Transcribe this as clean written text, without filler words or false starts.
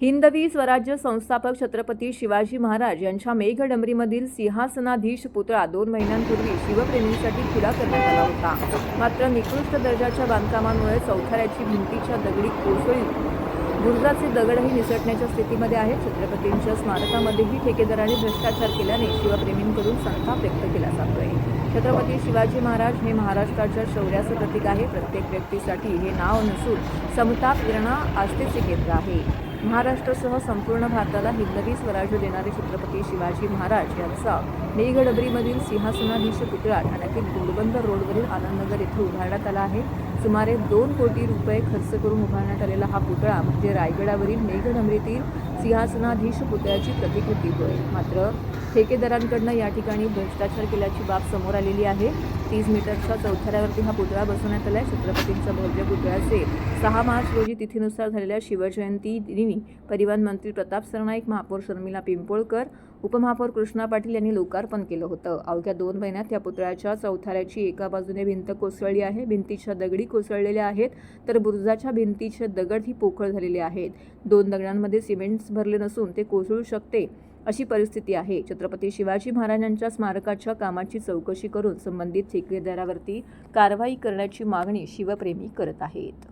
हिंदवी स्वराज्य संस्थापक छत्रपती शिवाजी महाराज यांच्या मेघडंबरीमधील सिंहासनाधीश पुतळा 2 महिन्यांपूर्वी शिवप्रेमींसाठी खुला करण्यात आला होता. मात्र निकृष्ट दर्जाच्या बांधकामांमुळे चौथऱ्याची भिंतीच्या दगडी कोसळून बुरुजाचे दगडही निसटण्याच्या स्थितीमध्ये आहेत. छत्रपतींच्या स्मारकामध्येही ठेकेदारांनी भ्रष्टाचार केल्याने शिवप्रेमींकडून संताप व्यक्त केला जातोय. छत्रपती शिवाजी महाराज हे महाराष्ट्राच्या शौर्याचं प्रतीक आहे. प्रत्येक व्यक्तीसाठी हे नाव नसून समता, प्रेरणा, आस्थेचे केंद्र आहे. महाराष्ट्रासह संपूर्ण भारताला हिंदवी स्वराज्य देणारे छत्रपती शिवाजी महाराज यांचा मेघडंबरीमधील सिंहासनाधीश पुतळा ठाण्यातील घोडबंदर रोडवरील आनंदनगर येथे उभारण्यात आला आहे. सुमारे 2 कोटी रुपये खर्च करून उभारण्यात आलेला हा पुतळा म्हणजे रायगडावरील मेघडंबरीतील सिंहासनाधीश पुतळ्याची प्रतिकृती होय. मात्र ठेकेदारांकडून या ठिकाणी भ्रष्टाचार केल्याची बाब समोर आलेली आहे. 30 मीटरच्या चौथऱ्यावरती हा पुतळा बसवण्यात आला आहे. छत्रपतींच्या भव्य पुतळ्याचे 6 मार्च रोजी तिथीनुसार झालेल्या शिवजयंती दिनी परिवहन मंत्री प्रताप सरनाईक, महापौर शर्मिला पिंपोळकर, उपमहापौर कृष्णा पाटील यांनी लोकार्पण केलं होतं. अवघ्या 2 महिन्यात या पुतळ्याच्या चौथऱ्याची एका बाजूने भिंत कोसळली आहे. भिंतीच्या दगडी कोसळलेल्या आहेत तर बुरुजाच्या भिंतीचे दगड ही पोकळ झालेले आहेत. 2 दगडांमध्ये सिमेंट भरले नसून ते कोसळू शकते अशी परिस्थिती आहे. छत्रपती शिवाजी महाराजांच्या स्मारकाच्या कामाची चौकशी करून संबंधित ठेकेदारावरती कारवाई करण्याची मागणी शिवप्रेमी करत आहेत.